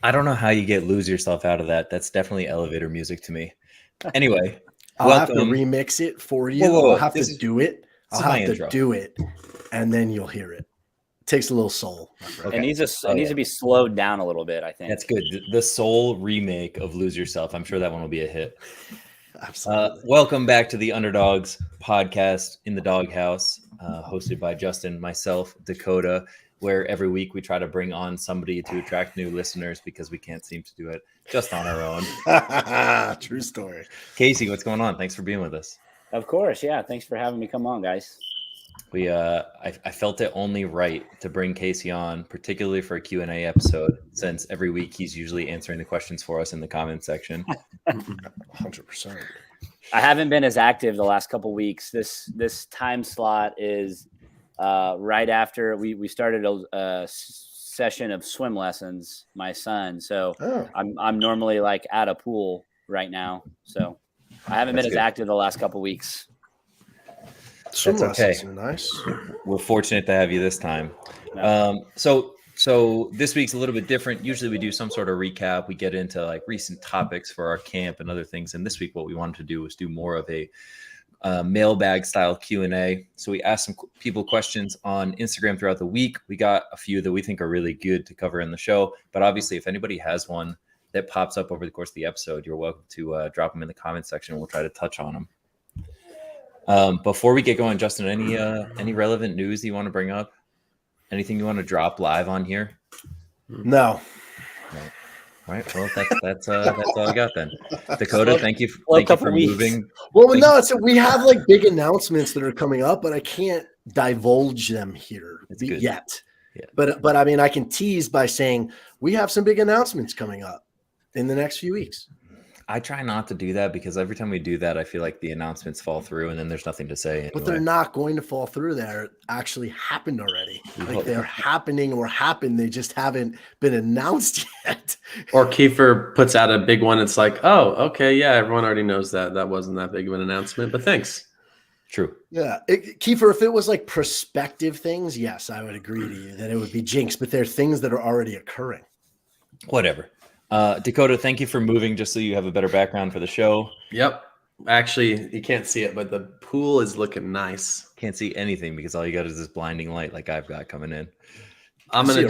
I don't know how you lose yourself out of that. That's definitely elevator music to me. Anyway, I'll have to welcome. remix it for you. Whoa. I'll have to do it. This I'll is my have to intro. do it, and then you'll hear it. It takes a little soul. Okay. It needs to be slowed down a little bit, I think. That's good. The soul remake of Lose Yourself. I'm sure that one will be a hit. Absolutely. Welcome back to the Underdogs podcast in the doghouse, hosted by Justin, myself, Dakota, where every week we try to bring on somebody to attract new listeners because we can't seem to do it just on our own. True story. Casey, what's going on? Thanks for being with us. Of course, yeah. Thanks for having me come on, guys. I felt it only right to bring Casey on, particularly for a Q&A episode, since every week he's usually answering the questions for us in the comment section. 100%. I haven't been as active the last couple weeks. This time slot is right after we started a session of swim lessons, my son. So I'm normally like at a pool right now. So I haven't been as active the last couple weeks. Swim That's okay. lessons are nice. We're fortunate to have you this time. No. So this week's a little bit different. Usually we do some sort of recap. We get into like recent topics for our camp and other things. And this week what we wanted to do was do more of a mailbag style Q&A. So we asked some people questions on Instagram throughout the week. We got a few that we think are really good to cover in the show. But obviously, if anybody has one that pops up over the course of the episode, you're welcome to drop them in the comment section. We'll try to touch on them. Before we get going, Justin, any relevant news you want to bring up? Anything you want to drop live on here? No. All right. Well, that's all I got then. Dakota, thank you for moving. Well, we have like big announcements that are coming up, but I can't divulge them here yet. Yeah. But I mean, I can tease by saying we have some big announcements coming up in the next few weeks. I try not to do that because every time we do that, I feel like the announcements fall through and then there's nothing to say. Anyway. But they're not going to fall through. They're actually happened already. Like they're happening or happened. They just haven't been announced yet. Or Kiefer puts out a big one. It's like, oh, okay, yeah, everyone already knows that. That wasn't that big of an announcement, but thanks. True. Yeah. Kiefer, if it was like prospective things, yes, I would agree to you that it would be jinx, but they're things that are already occurring. Whatever. Dakota, thank you for moving just so you have a better background for the show. Yep. Actually, you can't see it, but the pool is looking nice. Can't see anything because all you got is this blinding light like I've got coming in. I'm gonna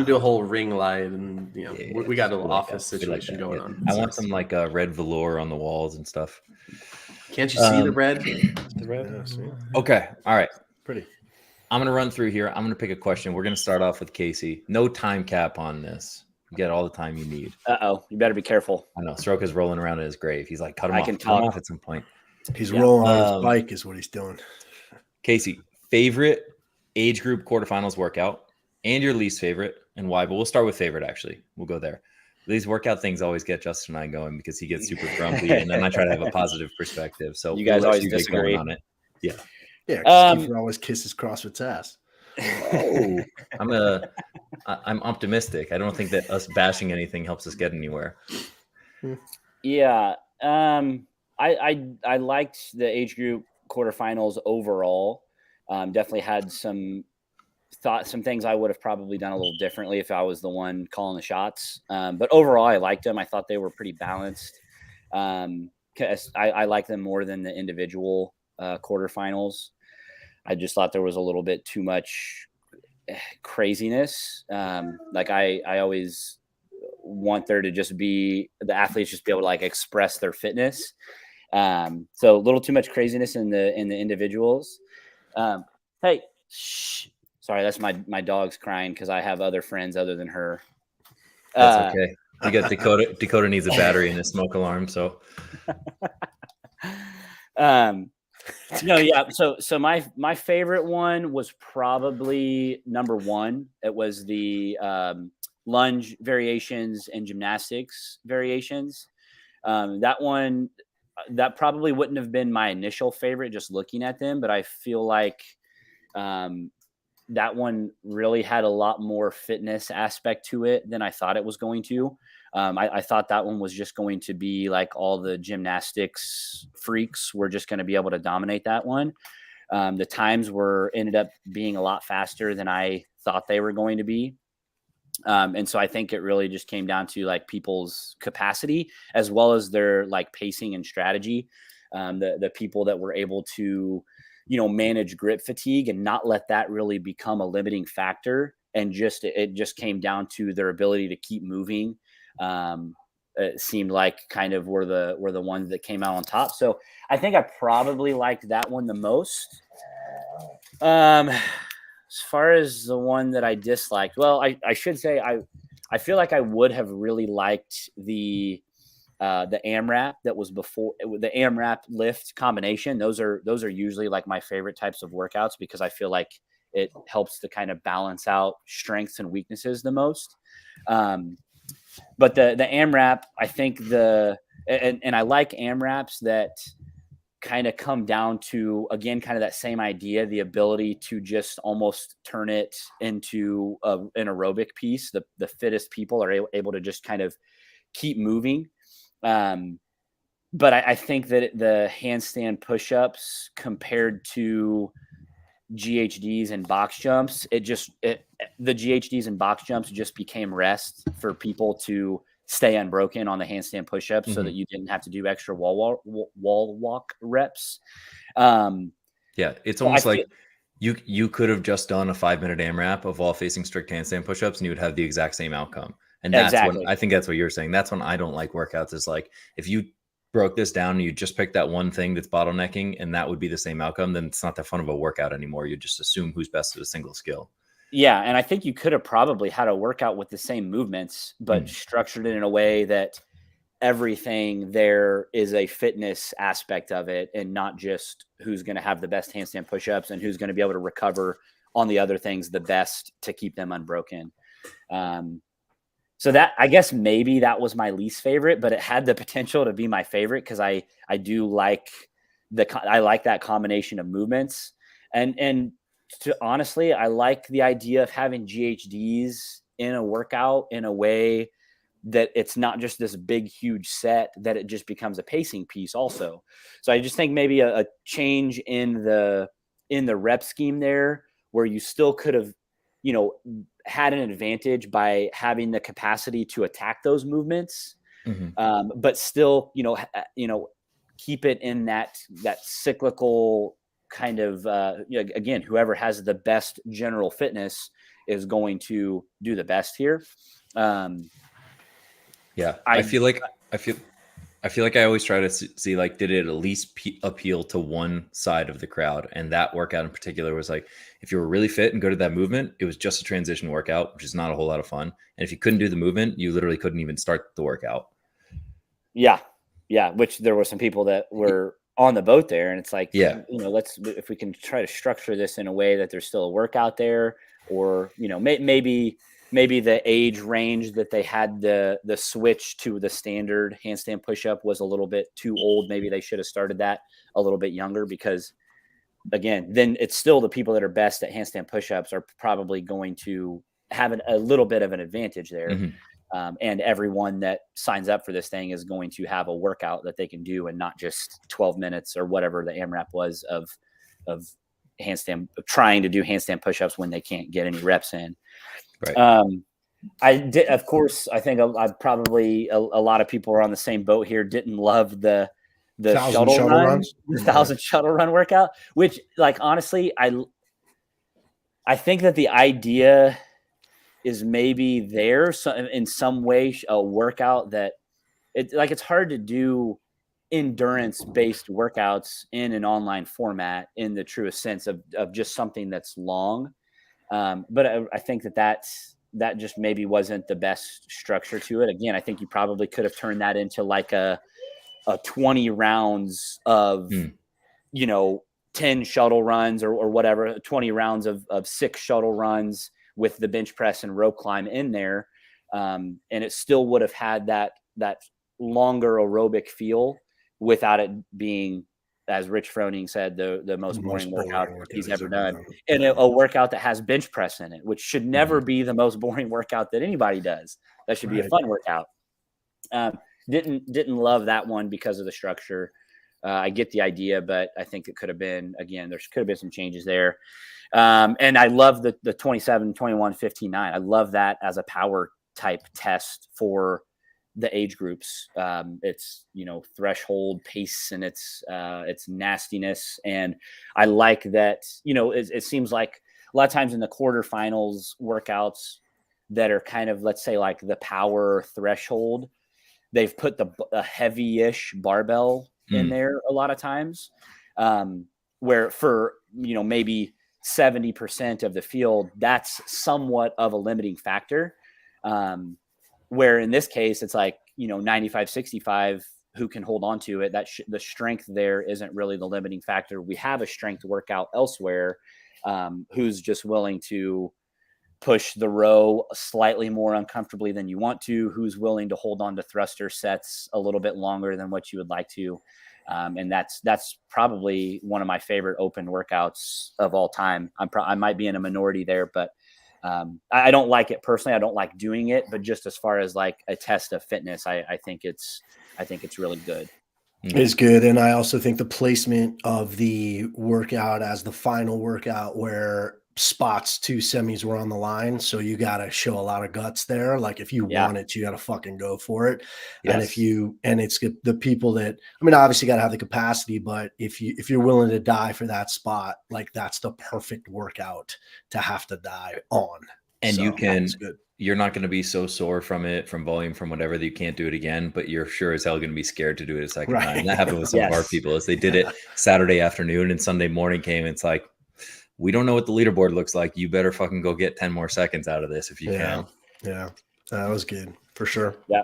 do a whole ring light, and we got a little office situation going on. I want some like red velour on the walls and stuff. Can't you see the red? The red. Okay. All right. Pretty. I'm gonna run through here. I'm gonna pick a question. We're gonna start off with Casey. No time cap on this. You get all the time you need. You better be careful. I know. Soroka's rolling around in his grave. He's like, cut him off at some point. He's rolling on his bike is what he's doing. Casey, favorite age group quarterfinals workout and your least favorite and why? But we'll start with favorite, actually. We'll go there. These workout things always get Justin and I going because he gets super grumpy and then I try to have a positive perspective. So you guys always disagree on it. Yeah. Yeah, Kiefer always kisses CrossFit's ass. Oh, I'm optimistic. I don't think that us bashing anything helps us get anywhere. Yeah. I liked the age group quarterfinals overall. Definitely had some things I would have probably done a little differently if I was the one calling the shots. But overall, I liked them. I thought they were pretty balanced. I like them more than the individual quarterfinals. I just thought there was a little bit too much craziness. Like I always want there to just be the athletes just be able to like express their fitness. So a little too much craziness in the individuals. Hey, shh. Sorry, that's my dog's crying because I have other friends other than her. That's okay. We got Dakota. Dakota needs a battery and a smoke alarm. So. No, yeah. So my favorite one was probably number one. It was the lunge variations and gymnastics variations. That probably wouldn't have been my initial favorite just looking at them, but I feel like that one really had a lot more fitness aspect to it than I thought it was going to. I thought that one was just going to be like all the gymnastics freaks were just going to be able to dominate that one. The times ended up being a lot faster than I thought they were going to be. And so I think it really just came down to like people's capacity as well as their like pacing and strategy. The people that were able to, manage grip fatigue and not let that really become a limiting factor. And it just came down to their ability to keep moving. It seemed like kind of were the ones that came out on top. So I think I probably liked that one the most. As far as the one that I disliked, well, I should say I feel like I would have really liked the AMRAP that was before the AMRAP lift combination. Those are usually like my favorite types of workouts because I feel like it helps to kind of balance out strengths and weaknesses the most. But the AMRAP, I think and I like AMRAPs that kind of come down to, again, kind of that same idea, the ability to just almost turn it into an aerobic piece. The fittest people are able to just kind of keep moving. But I think that the handstand push-ups compared to GHDs and box jumps, the GHDs and box jumps just became rest for people to stay unbroken on the handstand push-ups so that you didn't have to do extra wall walk reps. It's almost like you could have just done a 5-minute AMRAP of all facing strict handstand push-ups and you would have the exact same outcome. And that's exactly. I think that's what you're saying. That's when I don't like workouts, is like, if you broke this down and you just pick that one thing that's bottlenecking and that would be the same outcome, then it's not that fun of a workout anymore. You just assume who's best at a single skill. Yeah. And I think you could have probably had a workout with the same movements, but structured it in a way that everything there is a fitness aspect of it and not just who's going to have the best handstand push-ups and who's going to be able to recover on the other things the best to keep them unbroken. So that, I guess maybe that was my least favorite, but it had the potential to be my favorite because I do like that combination of movements. And to honestly, I like the idea of having GHDs in a workout in a way that it's not just this big, huge set, that it just becomes a pacing piece also. So I just think maybe a change in the rep scheme there, where you still could have, had an advantage by having the capacity to attack those movements, but still, keep it in that cyclical kind of, again, whoever has the best general fitness is going to do the best here. I feel like I always try to see, like, did it at least appeal to one side of the crowd? And that workout in particular was like, if you were really fit and good at that movement, it was just a transition workout, which is not a whole lot of fun. And if you couldn't do the movement, you literally couldn't even start the workout. Yeah. Which there were some people that were on the boat there, and it's like, if we can try to structure this in a way that there's still a workout there, or, maybe the age range that they had the switch to the standard handstand push-up was a little bit too old. Maybe they should have started that a little bit younger, because again, then it's still the people that are best at handstand push-ups are probably going to have a little bit of an advantage there. And everyone that signs up for this thing is going to have a workout that they can do, and not just 12 minutes or whatever the AMRAP was of handstand, trying to do handstand push-ups when they can't get any reps in. Right. I did, of course, I think I've probably a lot of people are on the same boat here. Didn't love the shuttle run, the 1,000 shuttle run workout, which, like, honestly, I think that the idea is maybe there, so in some way, a workout that it's hard to do endurance based workouts in an online format in the truest sense of just something that's long. But I think that just maybe wasn't the best structure to it. Again, I think you probably could have turned that into like a 20 rounds of, 10 shuttle runs or whatever, 20 rounds of 6 shuttle runs with the bench press and rope climb in there. And it still would have had that longer aerobic feel without it being, as Rich Froning said, the most boring workout he's ever done. And a workout that has bench press in it, which should never be the most boring workout that anybody does. That should be a fun workout. Didn't love that one because of the structure. I get the idea, but I think it could have been, again, there could have been some changes there. And I love the 27, 21, 15, 9. I love that as a power type test for the age groups. It's, threshold, pace, and it's nastiness. And I like that, it seems like a lot of times in the quarterfinals workouts that are kind of, let's say, like the power threshold, they've put a heavy-ish barbell in there a lot of times, where for, maybe 70% of the field, that's somewhat of a limiting factor. Where in this case, it's like, 95, 65, who can hold on to it. The strength there isn't really the limiting factor. We have a strength workout elsewhere, who's just willing to push the row slightly more uncomfortably than you want to, who's willing to hold on to thruster sets a little bit longer than what you would like to. And that's probably one of my favorite open workouts of all time. I might be in a minority there, but I don't like it personally. I don't like doing it, but just as far as like a test of fitness, I think it's really good. It's good. And I also think the placement of the workout as the final workout where spots 2 semis were on the line. So you got to show a lot of guts there. Like if you want it, you got to fucking go for it. Yes. And it's the people that, obviously got to have the capacity, but if you're willing to die for that spot, like that's the perfect workout to have to die on. And so you're not going to be so sore from it, from volume, from whatever, that you can't do it again, but you're sure as hell going to be scared to do it a second time. And that happened with some of our people as they did it Saturday afternoon and Sunday morning came. It's like, we don't know what the leaderboard looks like. You better fucking go get 10 more seconds out of this if you can. Yeah. That was good for sure. Yeah.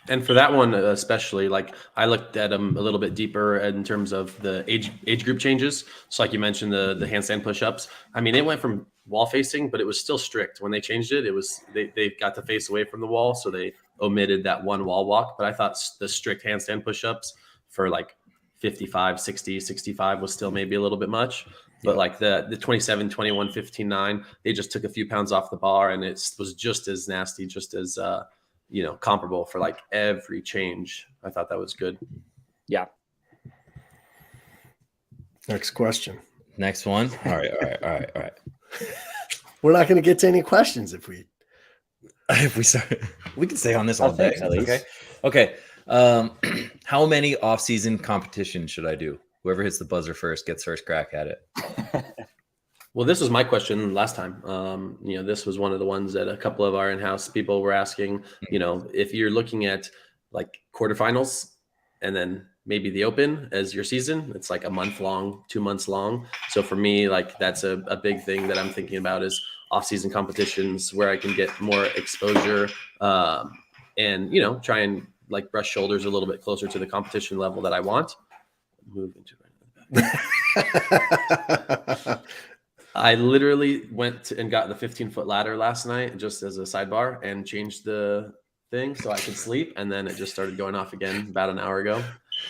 And for that one, especially, like I looked at them a little bit deeper in terms of the age group changes. So like you mentioned, the handstand push-ups. It went from wall facing, but it was still strict. When they changed it, it was they got to face away from the wall, so they omitted that one wall walk. But I thought the strict handstand push-ups for like 55, 60, 65 was still maybe a little bit much. But like the 27, 21, 15, 9, they just took a few pounds off the bar, and it was just as nasty, just as comparable for like every change. I thought that was good. Yeah. Next question. Next one. All right. We're not going to get to any questions if we start. We can stay on this all day. Okay. How many off-season competitions should I do? Whoever hits the buzzer first gets first crack at it. Well, this was my question last time. This was one of the ones that a couple of our in-house people were asking, if you're looking at like quarterfinals and then maybe the open as your season, it's like a month long, 2 months long. So for me, like that's a big thing that I'm thinking about is off-season competitions where I can get more exposure and, try and like brush shoulders a little bit closer to the competition level that I want. Move into it. I literally went and got the 15-foot ladder last night just as a sidebar and changed the thing so I could sleep. And then it just started going off again about an hour ago.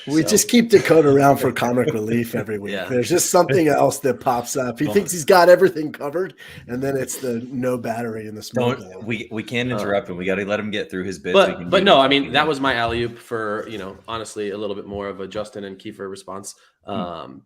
We just keep Dakota around for comic relief every week. Yeah. There's just something else that pops up. He thinks he's got everything covered, and then it's the no battery in the smoke. We can't interrupt him. We got to let him get through his bit. But no, that was my alley-oop for, honestly, a little bit more of a Justin and Kiefer response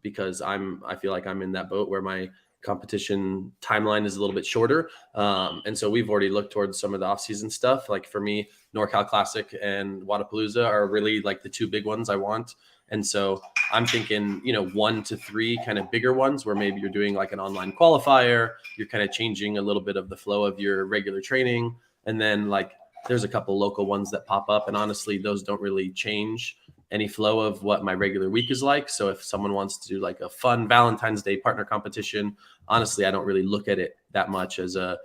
because I feel like I'm in that boat where my competition timeline is a little bit shorter. And so we've already looked towards some of the off-season stuff. Like for me, NorCal Classic and Wadapalooza are really like the two big ones I want. And so I'm thinking, 1 to 3 kind of bigger ones where maybe you're doing like an online qualifier, you're kind of changing a little bit of the flow of your regular training. And then like there's a couple local ones that pop up. And honestly, those don't really change any flow of what my regular week is like. So if someone wants to do like a fun Valentine's Day partner competition, honestly, I don't really look at it that much as a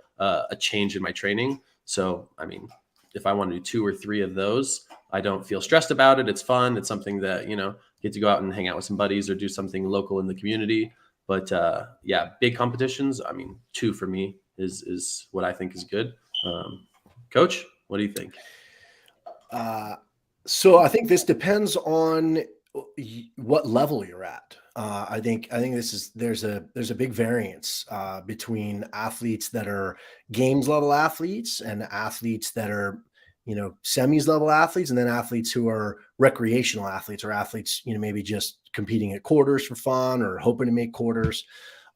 change in my training. So, if I want to do 2 or 3 of those, I don't feel stressed about it. It's fun. It's something that, get to go out and hang out with some buddies or do something local in the community. But big competitions, 2 for me is what I think is good. Coach, what do you think? So I think this depends on what level you're at. I think there's a big variance between athletes that are games level athletes and athletes that are semis level athletes, and then athletes who are recreational athletes, or athletes, maybe just competing at quarters for fun or hoping to make quarters.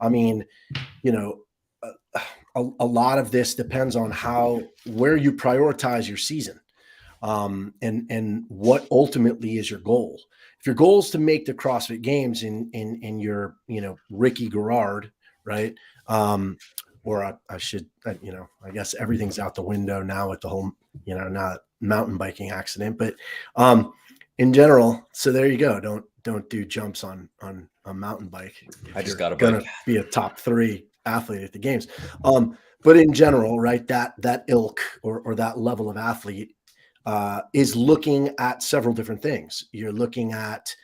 I mean, a lot of this depends on where you prioritize your season, and what ultimately is your goal. If your goal is to make the CrossFit Games in your, Ricky Garrard, right? Or I should, I guess everything's out the window now with the whole, not mountain biking accident, but in general. So there you go. Don't do jumps on a mountain bike. I just got gonna be a top 3 athlete at the games. But in general, right, that ilk or that level of athlete is looking at several different things. You're looking at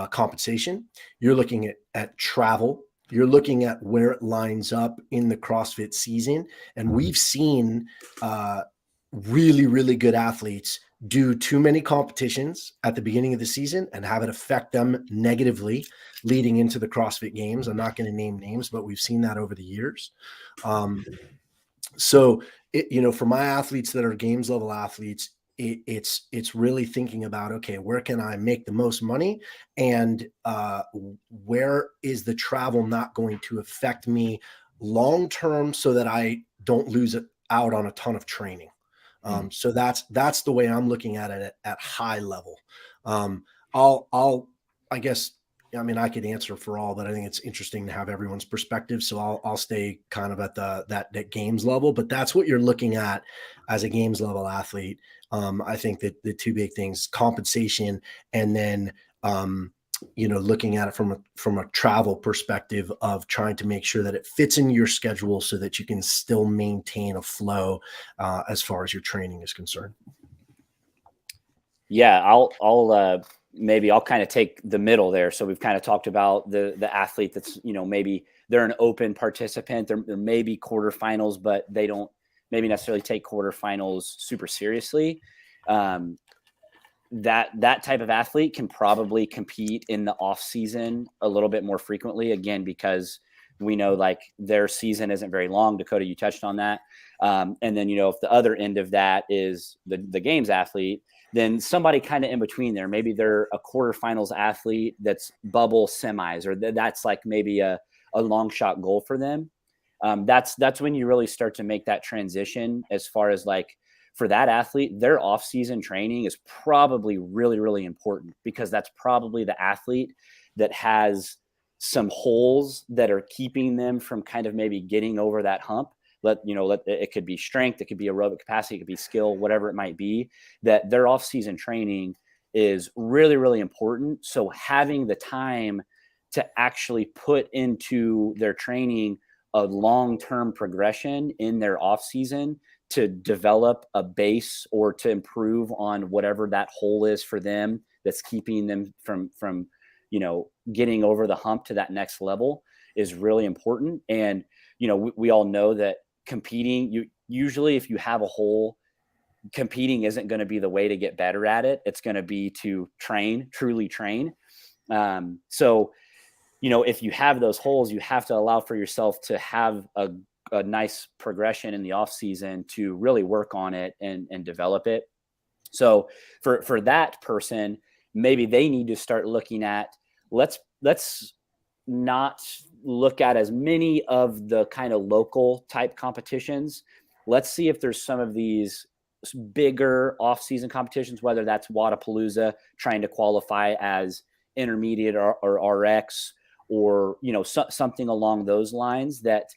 compensation. You're looking at travel. You're looking at where it lines up in the CrossFit season. And we've seen really, really good athletes do too many competitions at the beginning of the season and have it affect them negatively leading into the CrossFit Games. I'm not going to name names, but we've seen that over the years. So, for my athletes that are games level athletes, it's really thinking about, okay, where can I make the most money, and where is the travel not going to affect me long term, so that I don't lose out on a ton of training. So that's the way I'm looking at it at high level. I guess, I could answer for all, but I think it's interesting to have everyone's perspective. So I'll stay kind of at that games level, but that's what you're looking at as a games level athlete. I think that the 2 big things, compensation, and then, looking at it from a travel perspective of trying to make sure that it fits in your schedule so that you can still maintain a flow as far as your training is concerned. Yeah, I'll maybe I'll kind of take the middle there. So we've kind of talked about the athlete that's, maybe they're an open participant. There may be quarterfinals, but they don't maybe necessarily take quarterfinals super seriously. That type of athlete can probably compete in the off season a little bit more frequently, again, because we know like their season isn't very long. Dakota, you touched on that. And then, if the other end of that is the games athlete, then somebody kind of in between there, maybe they're a quarterfinals athlete that's bubble semis, or that's like maybe a long shot goal for them. That's when you really start to make that transition as far as like, for that athlete, their off-season training is probably really, really important, because that's probably the athlete that has some holes that are keeping them from kind of maybe getting over that hump. It could be strength, it could be aerobic capacity, it could be skill, whatever it might be, that their off-season training is really, really important. So having the time to actually put into their training a long-term progression in their off-season to develop a base or to improve on whatever that hole is for them that's keeping them from getting over the hump to that next level is really important. And we all know that competing, usually if you have a hole, competing isn't going to be the way to get better at it. It's going to be to truly train. So if you have those holes, you have to allow for yourself to have a nice progression in the off season to really work on it and develop it. So for that person, maybe they need to start looking at, let's not look at as many of the kind of local type competitions. Let's see if there's some of these bigger off season competitions, whether that's Wadapalooza trying to qualify as intermediate or RX, or, something along those lines, that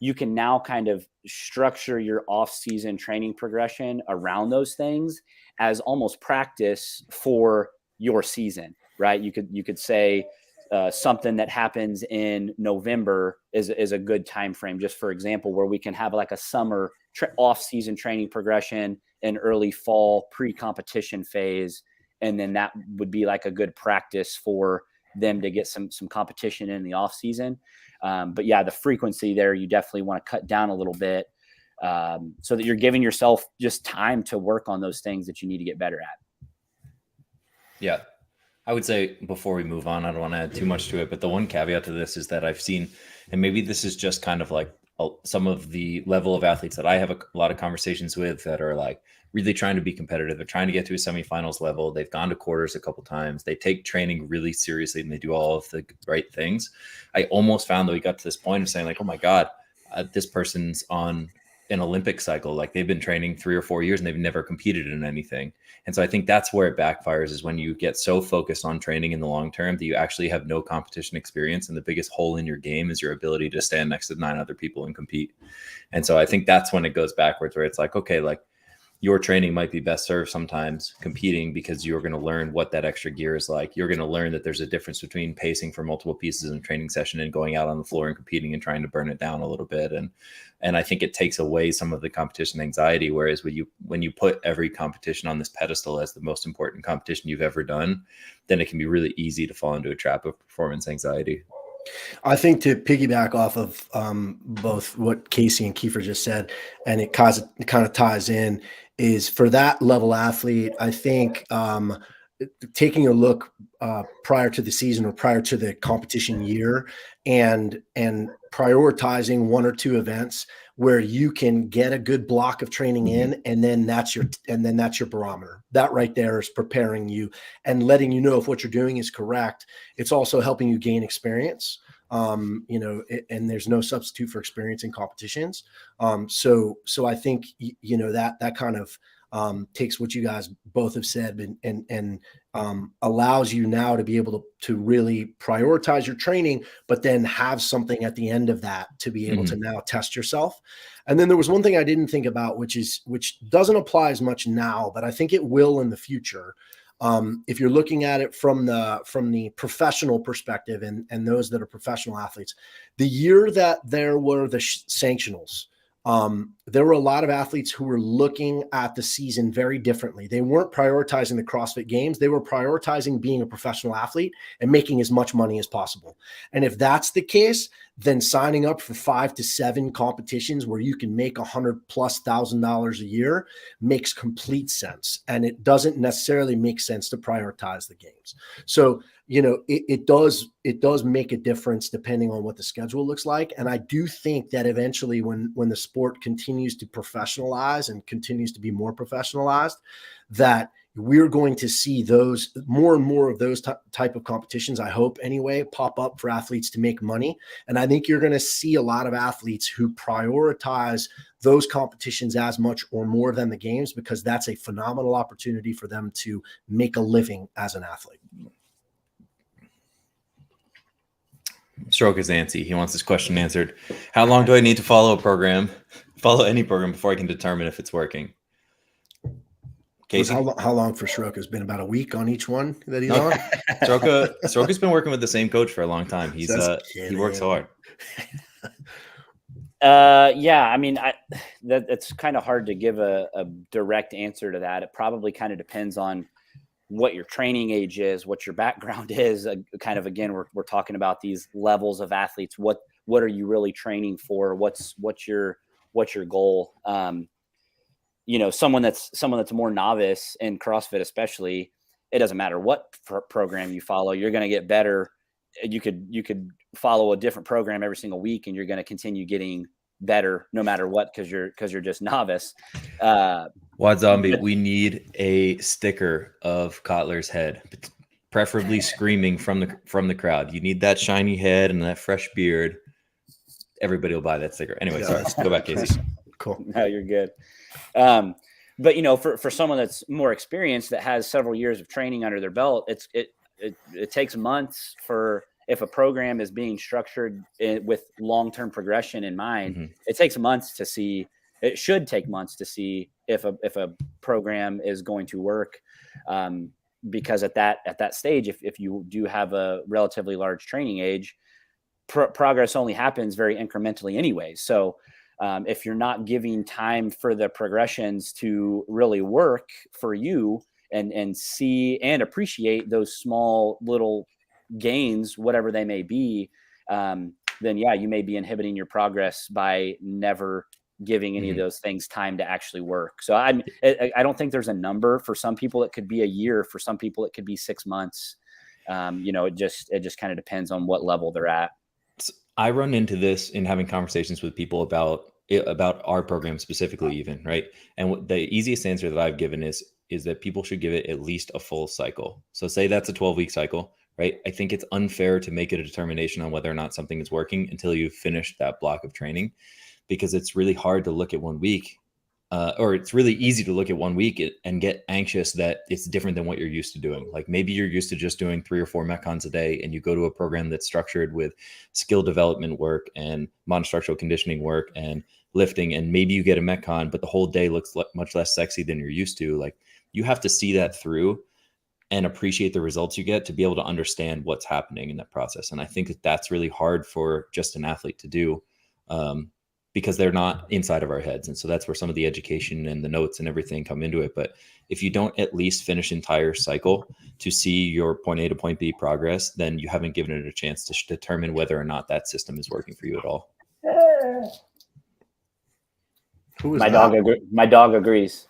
you can now kind of structure your off-season training progression around those things as almost practice for your season, right? You could say something that happens in November is a good time frame, just for example, where we can have like a summer off-season training progression, an early fall pre-competition phase, and then that would be like a good practice for them to get some competition in the off-season. But yeah, the frequency there, you definitely want to cut down a little bit so that you're giving yourself just time to work on those things that you need to get better at. Yeah. I would say before we move on, I don't want to add too much to it, but the one caveat to this is that I've seen, and maybe this is just kind of like some of the level of athletes that I have a lot of conversations with that are like really trying to be competitive. They're trying to get to a semifinals level. They've gone to quarters a couple times. They take training really seriously and they do all of the right things. I almost found that we got to this point of saying like, oh my God, this person's on an Olympic cycle. Like they've been training 3 or 4 years and they've never competed in anything. And so I think that's where it backfires, is when you get so focused on training in the long term that you actually have no competition experience. And the biggest hole in your game is your ability to stand next to 9 other people and compete. And so I think that's when it goes backwards, where it's like, okay, like your training might be best served sometimes competing, because you're going to learn what that extra gear is like. You're going to learn that there's a difference between pacing for multiple pieces in a training session and going out on the floor and competing and trying to burn it down a little bit. And I think it takes away some of the competition anxiety. Whereas when you put every competition on this pedestal as the most important competition you've ever done, then it can be really easy to fall into a trap of performance anxiety. I think, to piggyback off of both what Casey and Kiefer just said, and it kind of ties in, is for that level athlete, I think taking a look prior to the season or prior to the competition year and prioritizing 1 or 2 events where you can get a good block of training in, and then that's your barometer. That right there is preparing you and letting you know if what you're doing is correct. It's also helping you gain experience. And there's no substitute for experience in competitions. So I think, that kind of takes what you guys both have said and allows you now to be able to really prioritize your training, but then have something at the end of that to be able to now test yourself. And then there was one thing I didn't think about, which doesn't apply as much now, but I think it will in the future. If you're looking at it from the professional perspective and those that are professional athletes, the year that there were the sanctionals, there were a lot of athletes who were looking at the season very differently. They weren't prioritizing the CrossFit Games. They were prioritizing being a professional athlete and making as much money as possible. And if that's the case, then signing up for 5 to 7 competitions where you can make $100,000+ a year makes complete sense. And it doesn't necessarily make sense to prioritize the games. So, it does make a difference depending on what the schedule looks like. And I do think that eventually when the sport continues to professionalize and continues to be more professionalized, that we're going to see those more and more of those type of competitions, I hope anyway, pop up for athletes to make money. And I think you're going to see a lot of athletes who prioritize those competitions as much or more than the games, because that's a phenomenal opportunity for them to make a living as an athlete. Stroke is antsy. He wants this question answered. How long do I need to follow any program before I can determine if it's working? Casey? How long for Stroke has been? About a week on each one that he's on? Stroke has been working with the same coach for a long time. He works hard. Yeah, I mean, it's kind of hard to give a direct answer to that. It probably kind of depends on what your training age is, what your background is. Kind of, again, we're talking about these levels of athletes. What are you really training for? What's your goal? Someone that's more novice in CrossFit, especially, it doesn't matter what program you follow, you're going to get better. You could follow a different program every single week and you're going to continue getting better no matter what, because you're just novice. Wad Zombie, we need a sticker of Kotler's head, preferably screaming from the crowd. You need that shiny head and that fresh beard. Everybody will buy that sticker. Anyway, sorry. Go back, Casey. Cool. No, you're good. But for someone that's more experienced, that has several years of training under their belt, it takes months if a program is being structured with long-term progression in mind. It takes months to see. It should take months to see if a program is going to work, because at that stage, if you do have a relatively large training age, progress only happens very incrementally anyway. So if you're not giving time for the progressions to really work for you and see and appreciate those small little gains, whatever they may be, then yeah, you may be inhibiting your progress by never giving any of those things time to actually work. So I don't think there's a number. For some people, it could be a year. For some people, it could be 6 months. It just kind of depends on what level they're at. I run into this in having conversations with people about our program specifically, even, right? And the easiest answer that I've given is that people should give it at least a full cycle. So say that's a 12-week cycle, right? I think it's unfair to make it a determination on whether or not something is working until you've finished that block of training, because it's really hard to look at 1 week. Or it's really easy to look at 1 week and get anxious that it's different than what you're used to doing. Like maybe you're used to just doing 3 or 4 Metcons a day, and you go to a program that's structured with skill development work and monostructural conditioning work and lifting, and maybe you get a Metcon, but the whole day looks much less sexy than you're used to. Like you have to see that through and appreciate the results you get to be able to understand what's happening in that process. And I think that that's really hard for just an athlete to do. Because they're not inside of our heads. And so that's where some of the education and the notes and everything come into it. But if you don't at least finish entire cycle to see your point A to point B progress, then you haven't given it a chance to determine whether or not that system is working for you at all. My dog agrees.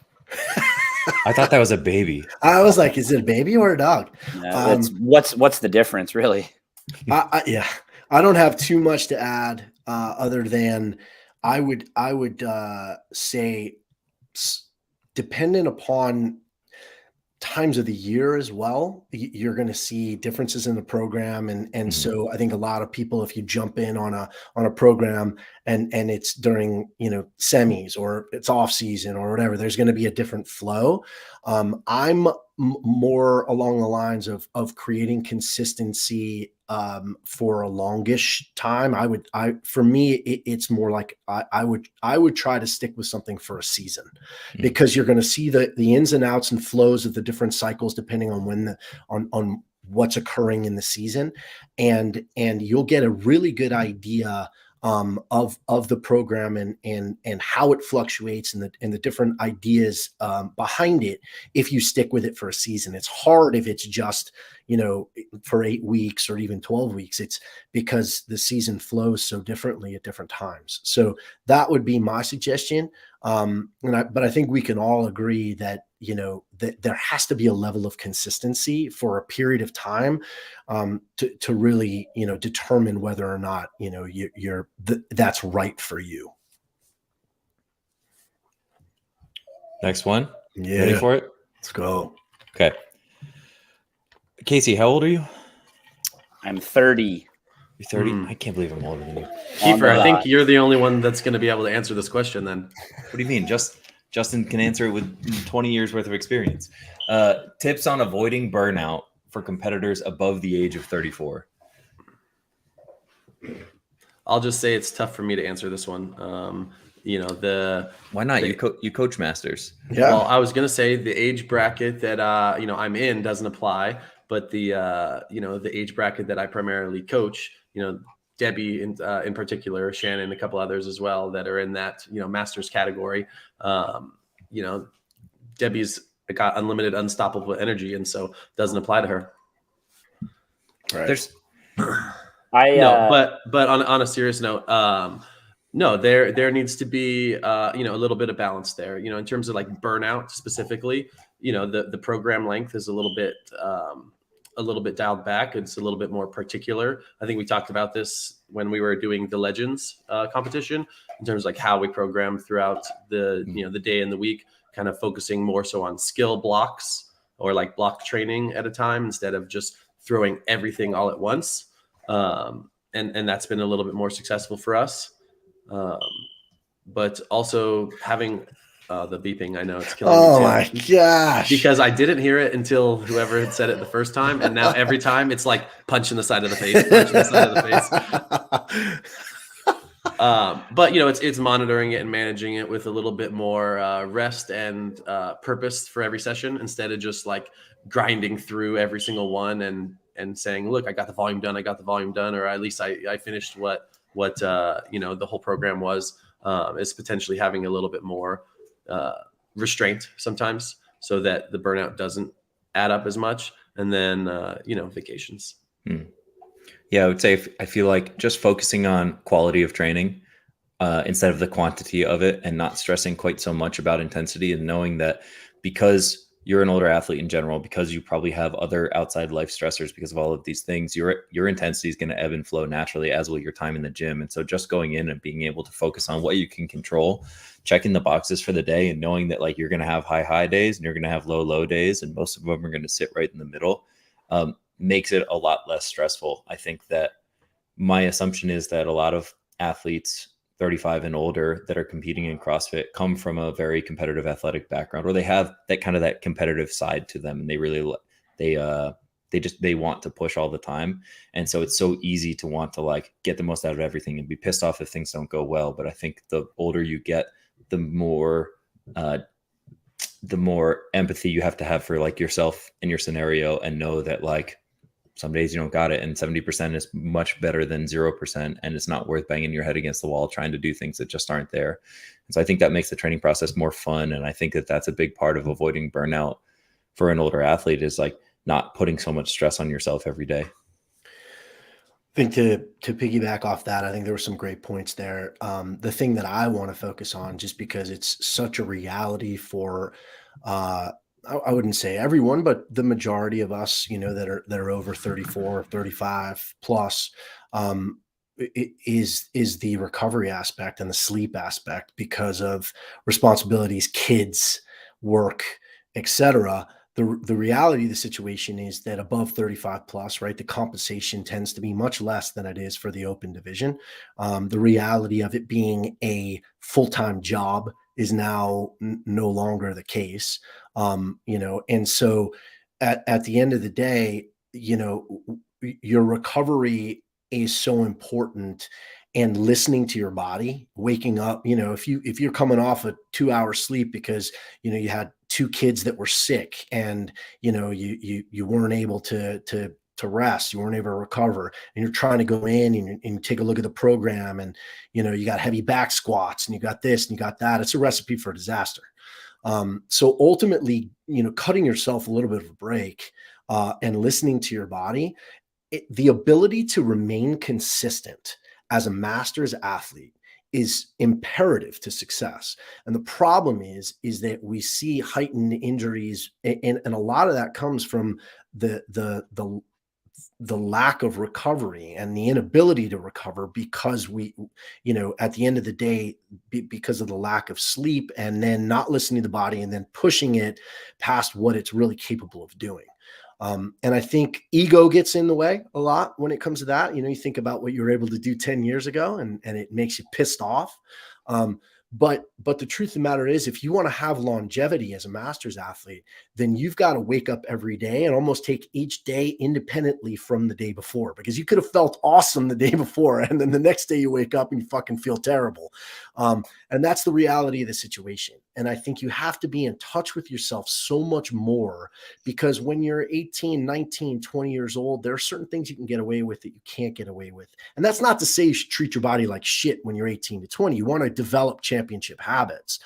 I thought that was a baby. I was like, is it a baby or a dog? No, what's the difference, really? Yeah, I don't have too much to add other than I would say, dependent upon times of the year as well, you're going to see differences in the program. And so I think a lot of people, if you jump in on a program and it's during, semis or it's off season or whatever, there's going to be a different flow. I'm more along the lines of creating consistency for a longish time. For me, it's more like I would try to stick with something for a season, because you're going to see the ins and outs and flows of the different cycles depending on on what's occurring in the season, and you'll get a really good idea of the program and how it fluctuates and the different ideas behind it if you stick with it for a season. It's hard if it's just for 8 weeks or even 12 weeks. It's because the season flows so differently at different times. So that would be my suggestion. But I think we can all agree that that there has to be a level of consistency for a period of time to really determine whether or not that's right for you. Next one. Yeah. Ready for it? Let's go. Okay. Casey, how old are you? I'm 30. You're 30? I can't believe I'm older than you. Kiefer, I think you're the only one that's going to be able to answer this question then. What do you mean? Justin can answer it with 20 years worth of experience. Tips on avoiding burnout for competitors above the age of 34. I'll just say it's tough for me to answer this one. Why not? You coach masters. Yeah. Well, I was going to say the age bracket that I'm in doesn't apply, but the age bracket that I primarily coach, Debbie in particular, Shannon, a couple others as well that are in that masters category. Debbie's got unlimited, unstoppable energy, and so doesn't apply to her. Right. But on a serious note, no, there needs to be a little bit of balance there. In terms of like burnout specifically, the program length is a little bit dialed back. It's a little bit more particular. I think we talked about this when we were doing the Legends competition in terms of like how we program throughout the the day and the week, kind of focusing more so on skill blocks or like block training at a time instead of just throwing everything all at once. And that's been a little bit more successful for us. But also having the beeping, I know it's killing me. Oh my gosh. Because I didn't hear it until whoever had said it the first time. And now every time it's like punch in the side of the face, punch in the side of the face. But it's monitoring it and managing it with a little bit more rest and purpose for every session instead of just like grinding through every single one and saying, look, I got the volume done, or at least I finished what the whole program was. Is potentially having a little bit more restraint sometimes so that the burnout doesn't add up as much. And then, vacations. Yeah, I would say I feel like just focusing on quality of training instead of the quantity of it, and not stressing quite so much about intensity, and knowing that because you're an older athlete in general, because you probably have other outside life stressors because of all of these things, your intensity is going to ebb and flow naturally, as will your time in the gym. And so just going in and being able to focus on what you can control, checking the boxes for the day, and knowing that like you're going to have high days and you're going to have low days, and most of them are going to sit right in the middle, makes it a lot less stressful. I think that my assumption is that a lot of athletes 35 and older that are competing in CrossFit come from a very competitive athletic background, or they have that kind of that competitive side to them, and they really they want to push all the time. And so it's so easy to want to like get the most out of everything and be pissed off if things don't go well. But I think the older you get, the more empathy you have to have for like yourself in your scenario, and know that like some days you don't got it, and 70% is much better than 0%. And it's not worth banging your head against the wall trying to do things that just aren't there. And so I think that makes the training process more fun. And I think that that's a big part of avoiding burnout for an older athlete, is like not putting so much stress on yourself every day. I think to piggyback off that, I think there were some great points there. The thing that I want to focus on, just because it's such a reality for, I wouldn't say everyone, but the majority of us, that are over 34, 35 plus, is the recovery aspect and the sleep aspect, because of responsibilities, kids, work, etc. The reality of the situation is that above 35 plus, right, the compensation tends to be much less than it is for the open division. The reality of it being a full-time job is now no longer the case. And so at the end of the day, your recovery is so important, and listening to your body, waking up, if you're coming off a 2-hour sleep because, you had 2 kids that were sick, and, you weren't able to rest, you weren't able to recover, and you're trying to go in and you take a look at the program, and, you got heavy back squats, and you got this and you got that. It's a recipe for disaster. So ultimately, cutting yourself a little bit of a break, and listening to your body, the ability to remain consistent as a master's athlete is imperative to success. And the problem is that we see heightened injuries, and a lot of that comes from the lack of recovery and the inability to recover, because we, at the end of the day, because of the lack of sleep, and then not listening to the body, and then pushing it past what it's really capable of doing. And I think ego gets in the way a lot when it comes to that. You think about what you were able to do 10 years ago, and it makes you pissed off. But the truth of the matter is, if you want to have longevity as a master's athlete, then you've got to wake up every day and almost take each day independently from the day before, because you could have felt awesome the day before, and then the next day you wake up and you fucking feel terrible. And that's the reality of the situation. And I think you have to be in touch with yourself so much more, because when you're 18, 19, 20 years old, there are certain things you can get away with that you can't get away with. And that's not to say you should treat your body like shit when you're 18 to 20. You want to develop championship habits,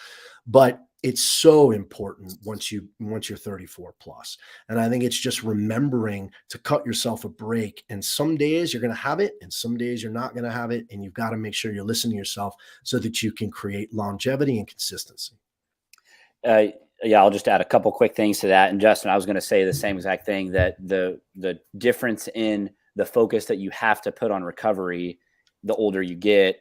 but it's so important once you're 34 plus. And I think it's just remembering to cut yourself a break. And some days you're going to have it, and some days you're not going to have it. And you've got to make sure you're listening to yourself so that you can create longevity and consistency. Yeah, I'll just add a couple quick things to that. And Justin, I was going to say the same exact thing, that the difference in the focus that you have to put on recovery, the older you get,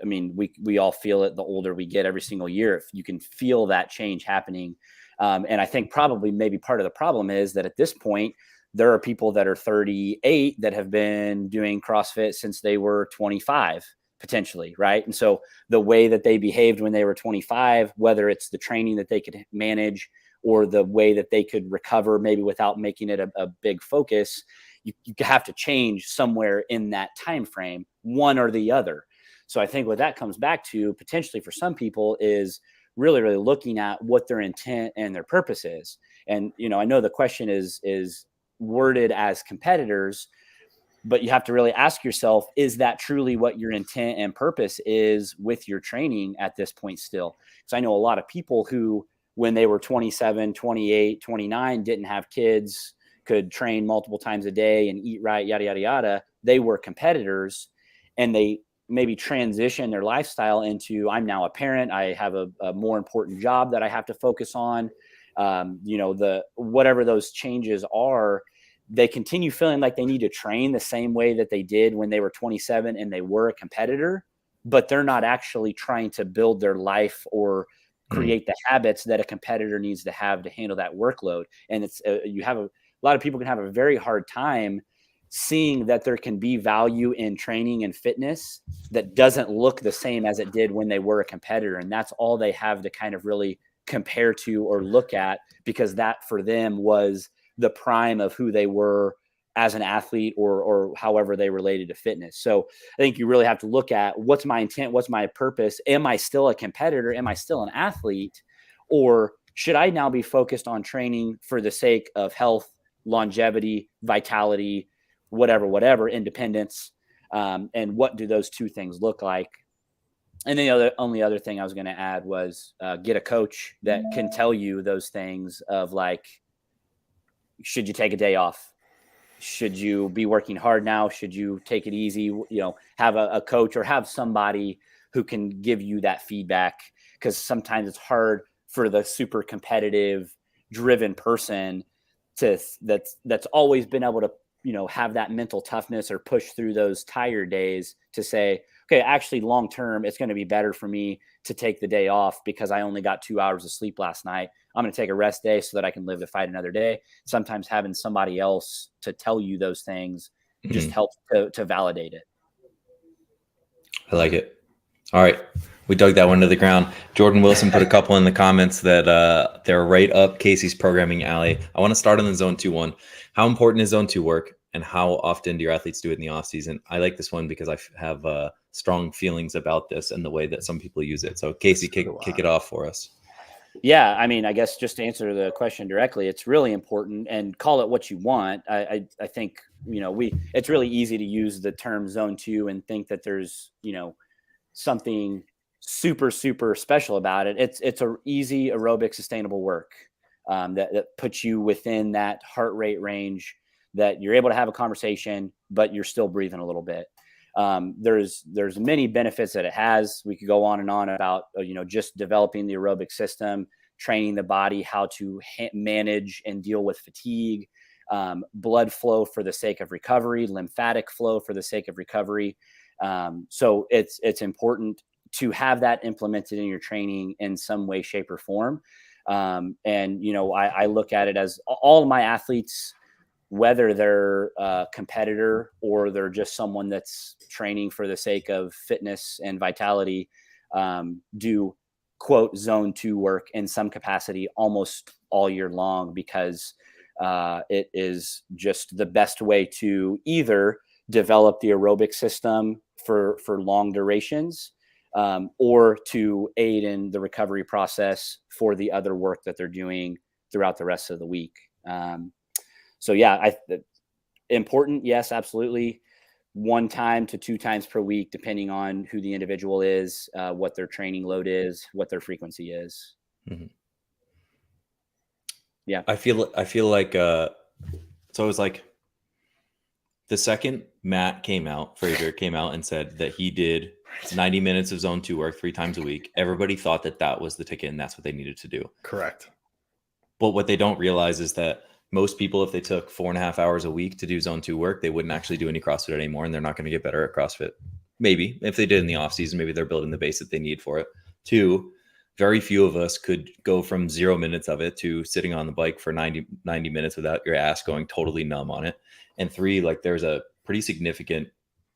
we all feel it the older we get every single year. If you can feel that change happening. And I think probably maybe part of the problem is that at this point, there are people that are 38 that have been doing CrossFit since they were 25. Potentially, right? And so the way that they behaved when they were 25, whether it's the training that they could manage or the way that they could recover, maybe without making it a big focus, you have to change somewhere in that time frame, one or the other. So I think what that comes back to potentially for some people is really, really looking at what their intent and their purpose is. And, I know the question is worded as competitors, but you have to really ask yourself, is that truly what your intent and purpose is with your training at this point still? Because I know a lot of people who, when they were 27, 28, 29, didn't have kids, could train multiple times a day and eat right, yada, yada, yada. They were competitors, and they maybe transition their lifestyle into, I'm now a parent. I have a more important job that I have to focus on. whatever those changes are, they continue feeling like they need to train the same way that they did when they were 27 and they were a competitor, but they're not actually trying to build their life or create the habits that a competitor needs to have to handle that workload. And it's a lot of people can have a very hard time seeing that there can be value in training and fitness that doesn't look the same as it did when they were a competitor. And that's all they have to kind of really compare to or look at, because that for them was the prime of who they were as an athlete or however they related to fitness. So I think you really have to look at, what's my intent? What's my purpose? Am I still a competitor? Am I still an athlete? Or should I now be focused on training for the sake of health, longevity, vitality, whatever, independence? And what do those two things look like? And the only other thing I was going to add was get a coach that can tell you those things of like, should you take a day off? Should you be working hard now? Should you take it easy? Have a coach or have somebody who can give you that feedback, because sometimes it's hard for the super competitive, driven person that's always been able to, have that mental toughness or push through those tired days to say, okay, actually long term, it's going to be better for me to take the day off because I only got 2 hours of sleep last night. I'm going to take a rest day so that I can live to fight another day. Sometimes having somebody else to tell you those things just helps to validate it. I like it. All right. We dug that one to the ground. Jordan Wilson put a couple in the comments that they're right up Casey's programming alley. I want to start on the Zone 2 one. How important is Zone 2 work, and how often do your athletes do it in the off season? I like this one because I have strong feelings about this and the way that some people use it. So Casey, kick it off for us. Yeah, I mean, I guess just to answer the question directly, it's really important, and call it what you want. I think, it's really easy to use the term Zone 2 and think that there's, something super, super special about it. It's a easy aerobic sustainable work that puts you within that heart rate range that you're able to have a conversation, but you're still breathing a little bit. There's many benefits that it has. We could go on and on about, just developing the aerobic system, training the body, how to manage and deal with fatigue, blood flow for the sake of recovery, lymphatic flow for the sake of recovery. So it's important to have that implemented in your training in some way, shape, or form. I look at it as all of my athletes, whether they're a competitor or they're just someone that's training for the sake of fitness and vitality, do quote Zone 2 work in some capacity almost all year long, because it is just the best way to either develop the aerobic system for long durations, or to aid in the recovery process for the other work that they're doing throughout the rest of the week. So yeah, important. Yes, absolutely. 1 time to 2 times per week, depending on who the individual is, what their training load is, what their frequency is. Mm-hmm. Yeah. I feel like, so it was like the second Fraser came out and said that he did 90 minutes of Zone 2 work 3 times a week. Everybody thought that was the ticket and that's what they needed to do. Correct. But what they don't realize is that most people, if they took 4.5 hours a week to do Zone 2 work, they wouldn't actually do any CrossFit anymore, and they're not going to get better at CrossFit. Maybe if they did in the off season, maybe they're building the base that they need for it. 2, very few of us could go from 0 minutes of it to sitting on the bike for 90 minutes without your ass going totally numb on it. And 3, like there's a pretty significant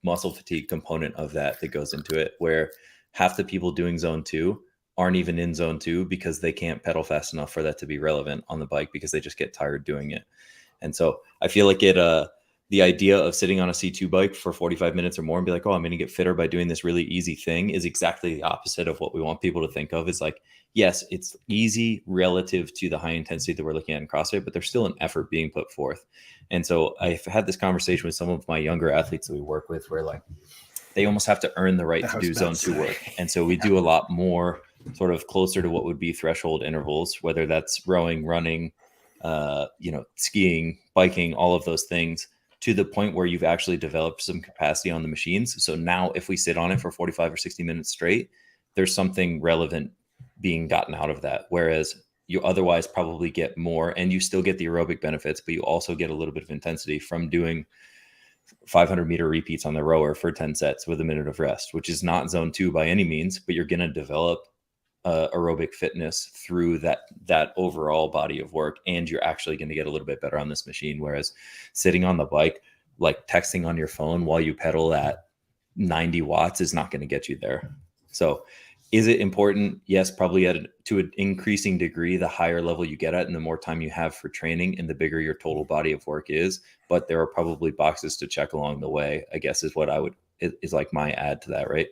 muscle fatigue component of that goes into it, where half the people doing Zone 2 aren't even in Zone 2 because they can't pedal fast enough for that to be relevant on the bike, because they just get tired doing it. And so I feel like the idea of sitting on a C2 bike for 45 minutes or more and be like, oh, I'm going to get fitter by doing this really easy thing, is exactly the opposite of what we want people to think of. It's like, yes, it's easy relative to the high intensity that we're looking at in CrossFit, but there's still an effort being put forth. And so I've had this conversation with some of my younger athletes that we work with, where like they almost have to earn the right to do Zone 2 work. And so we do a lot more sort of closer to what would be threshold intervals, whether that's rowing, running, skiing, biking, all of those things, to the point where you've actually developed some capacity on the machines. So now if we sit on it for 45 or 60 minutes straight, there's something relevant being gotten out of that. Whereas, you otherwise probably get more, and you still get the aerobic benefits, but you also get a little bit of intensity from doing 500-meter repeats on the rower for 10 sets with a minute of rest, which is not zone 2 by any means, but you're going to develop aerobic fitness through that overall body of work, and you're actually going to get a little bit better on this machine. Whereas sitting on the bike, like texting on your phone while you pedal at 90 watts is not going to get you there. So is it important? Yes, probably to an increasing degree, the higher level you get at and the more time you have for training and the bigger your total body of work is. But there are probably boxes to check along the way, I guess, is what is like my add to that, right?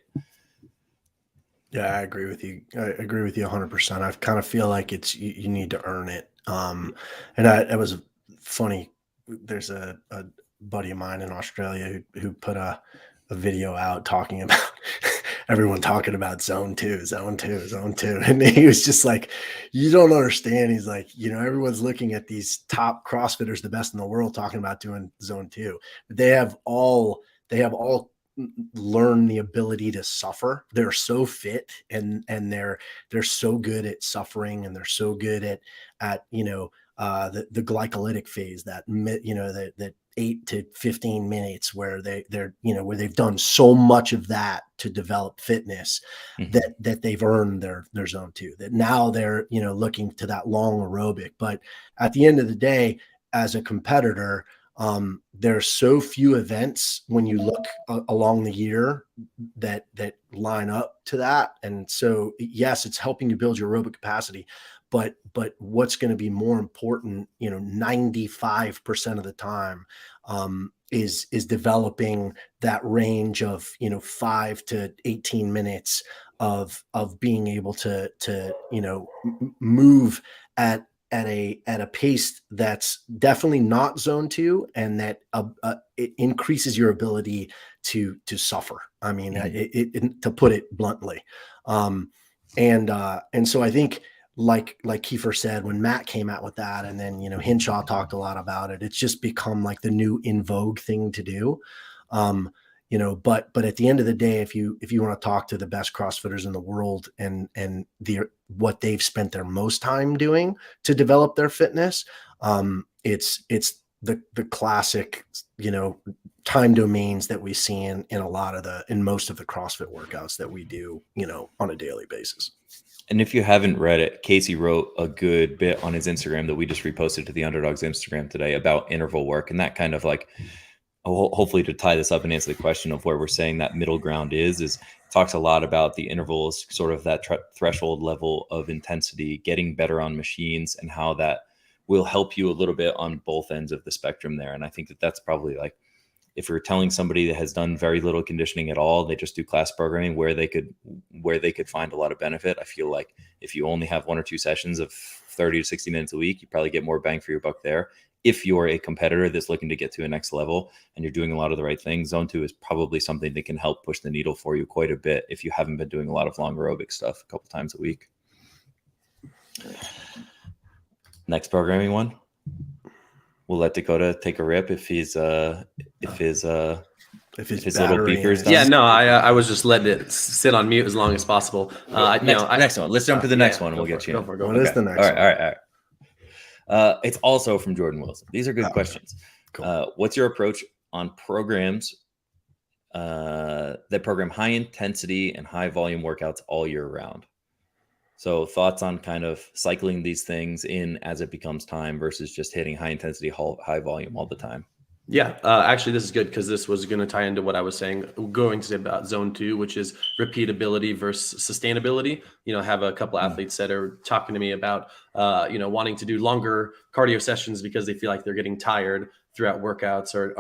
Yeah, I agree with you. I agree with you 100%. I kind of feel like you need to earn it. And it was funny. There's a buddy of mine in Australia who put a video out talking about everyone talking about zone 2. And he was just like, you don't understand. He's like, everyone's looking at these top CrossFitters, the best in the world, talking about doing zone 2. But they have all learn the ability to suffer. They're so fit and they're so good at suffering, and they're so good at the glycolytic phase, that 8 to 15 minutes where where they've done so much of that to develop fitness, that they've earned their zone 2, that now they're looking to that long aerobic. But at the end of the day, as a competitor, there's so few events when you look along the year that line up to that. And so, yes, it's helping you build your aerobic capacity, but what's going to be more important, 95% of the time, is developing that range of, 5 to 18 minutes of being able to move at a pace that's definitely not zone 2, and that it increases your ability to suffer. I mean, to put it bluntly. And so I think, like Kiefer said, when Matt came out with that, and then, Hinshaw talked a lot about it, it's just become like the new in vogue thing to do. But at the end of the day, if you want to talk to the best CrossFitters in the world and what they've spent their most time doing to develop their fitness, it's the classic, time domains that we see in most of the CrossFit workouts that we do, on a daily basis. And if you haven't read it, Casey wrote a good bit on his Instagram that we just reposted to the Underdogs Instagram today about interval work, and that kind of like, hopefully to tie this up and answer the question of where we're saying that middle ground is talks a lot about the intervals, sort of that threshold level of intensity, getting better on machines, and how that will help you a little bit on both ends of the spectrum there. And I think that's probably like, if you're telling somebody that has done very little conditioning at all, they just do class programming, where they could find a lot of benefit. I feel like if you only have 1 or 2 sessions of 30 to 60 minutes a week, you probably get more bang for your buck there. If you're a competitor that's looking to get to a next level and you're doing a lot of the right things, zone 2 is probably something that can help push the needle for you quite a bit if you haven't been doing a lot of long aerobic stuff a couple times a week. Next programming one, we'll let Dakota take a rip if his little beeper's done. Yeah, no, I was just letting it sit on mute as long as possible. Next one. Let's jump to the next one, and we'll get you. What is the next one? All right. It's also from Jordan Wilson. These are good questions. Cool. What's your approach on programs that program high intensity and high volume workouts all year round? So thoughts on kind of cycling these things in as it becomes time versus just hitting high intensity, high volume all the time. Yeah, actually, this is good because this was going to tie into what I was going to say about zone 2, which is repeatability versus sustainability. Have a couple athletes that are talking to me about, wanting to do longer cardio sessions because they feel like they're getting tired throughout workouts or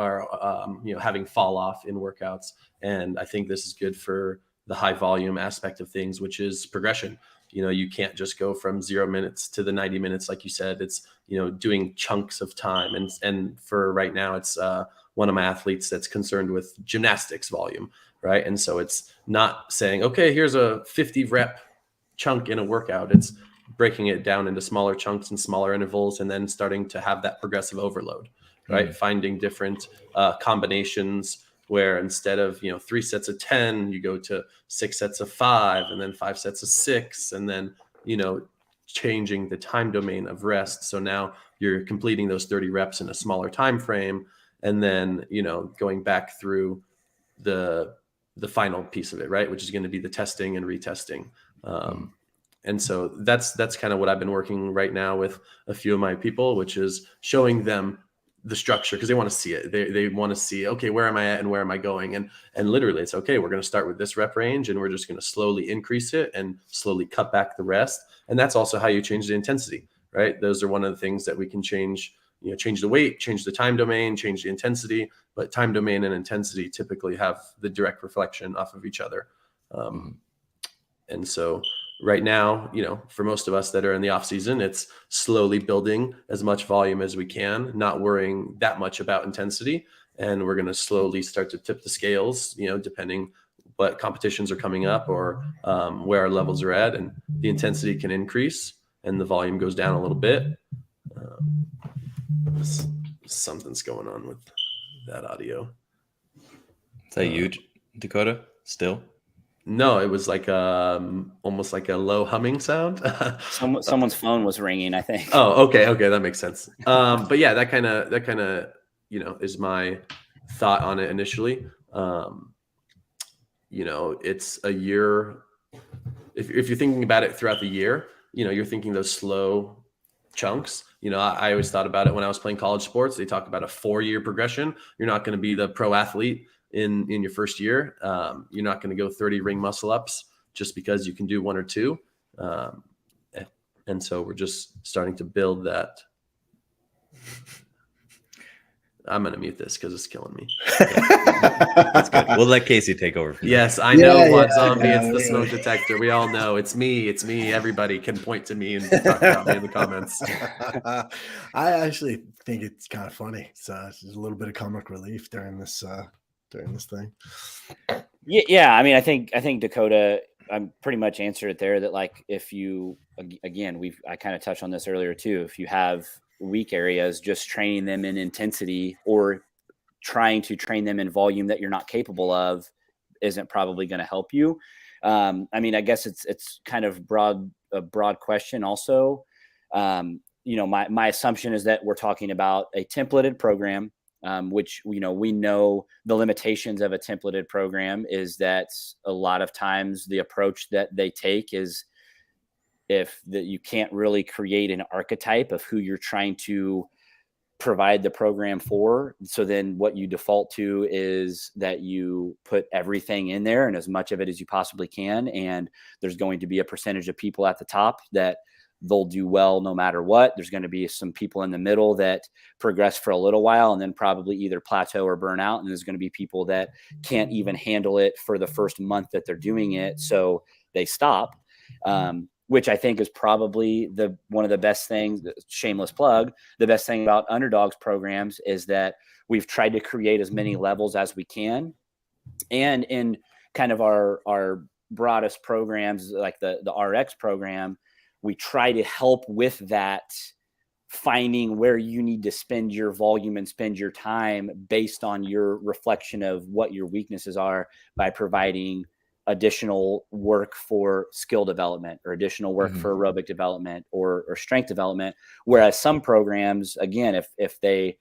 having fall off in workouts. And I think this is good for the high volume aspect of things, which is progression. You can't just go from 0 minutes to the 90 minutes. Like you said, it's, doing chunks of time. And for right now, it's one of my athletes that's concerned with gymnastics volume. Right. And so it's not saying, okay, here's a 50 rep chunk in a workout. It's breaking it down into smaller chunks and smaller intervals, and then starting to have that progressive overload, right? Finding different combinations where instead of 3 sets of 10, you go to 6 sets of 5, and then 5 sets of 6, and then changing the time domain of rest. So now you're completing those 30 reps in a smaller time frame, and then, you know, going back through the final piece of it, right, which is going to be the testing and retesting. And so that's kind of what I've been working right now with a few of my people, which is showing them the structure, because they want to see it. They want to see, okay, where am I at and where am I going? And literally it's okay, we're going to start with this rep range and we're just going to slowly increase it and slowly cut back the rest. And that's also how you change the intensity, right? Those are one of the things that we can change, you know, change the weight, change the time domain, change the intensity, but time domain and intensity typically have the direct reflection off of each other. And so right now, you know, for most of us that are in the off season, it's slowly building as much volume as we can, not worrying that much about intensity. And we're going to slowly start to tip the scales, you know, depending what competitions are coming up or where our levels are at, and the intensity can increase and the volume goes down a little bit. Something's going on with that audio. Is that you, Dakota? Still? No, it was like almost like a low humming sound. Someone's phone was ringing, I think. Oh, okay, that makes sense. But yeah, that kind of you know, is my thought on it initially. You know, it's a year. If you're thinking about it throughout the year, you know, you're thinking those slow chunks. You know, I always thought about it when I was playing college sports. They talk about a 4-year progression. You're not going to be the pro athlete in your first year. You're not going to go 30 ring muscle ups just because you can do 1 or 2. And so we're just starting to build that. I'm going to mute this because it's killing me. That's good. We'll let Casey take over. Yes, I know, Blood Zombie. It's the smoke detector. We all know it's me. It's me. Everybody can point to me and talk about me in the comments. I actually think it's kind of funny. So it's a little bit of comic relief during this thing. Yeah. I mean, I think Dakota, I'm pretty much answered it there, that like, if you, again, I kind of touched on this earlier too. If you have weak areas, just training them in intensity or trying to train them in volume that you're not capable of isn't probably going to help you. I mean, I guess it's kind of a broad question also. You know, my assumption is that we're talking about a templated program, which, you know, we know the limitations of a templated program is that a lot of times the approach that they take is you can't really create an archetype of who you're trying to provide the program for. So then what you default to is that you put everything in there and as much of it as you possibly can. And there's going to be a percentage of people at the top that they'll do well no matter what. There's going to be some people in the middle that progress for a little while and then probably either plateau or burn out. And there's going to be people that can't even handle it for the first month that they're doing it, so they stop. Which I think is probably one of the best things, shameless plug, the best thing about Underdogs programs is that we've tried to create as many levels as we can. And in kind of our broadest programs, like the RX program, we try to help with that, finding where you need to spend your volume and spend your time based on your reflection of what your weaknesses are, by providing additional work for skill development or additional work for aerobic development or strength development. Whereas some programs, again, if they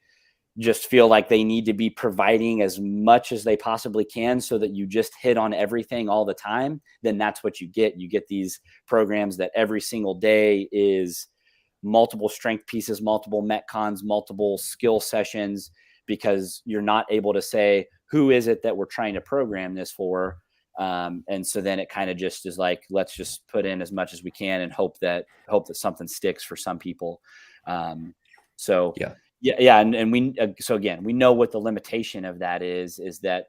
just feel like they need to be providing as much as they possibly can so that you just hit on everything all the time, then that's what you get. You get these programs that every single day is multiple strength pieces, multiple metcons, multiple skill sessions, because you're not able to say, who is it that we're trying to program this for? And so then it kind of just is like, let's just put in as much as we can and hope that something sticks for some people. And we, so again, we know what the limitation of that is that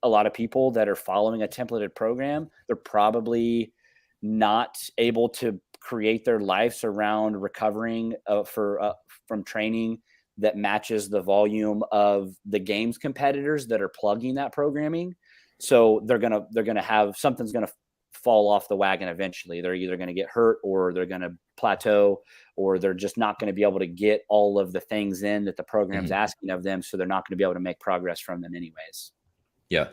a lot of people that are following a templated program, they're probably not able to create their lives around recovering from training that matches the volume of the games competitors that are plugging that programming. So they're gonna have, something's gonna fall off the wagon eventually. They're either gonna get hurt or they're gonna plateau, or they're just not gonna be able to get all of the things in that the program's asking of them. So they're not gonna be able to make progress from them anyways. Yeah.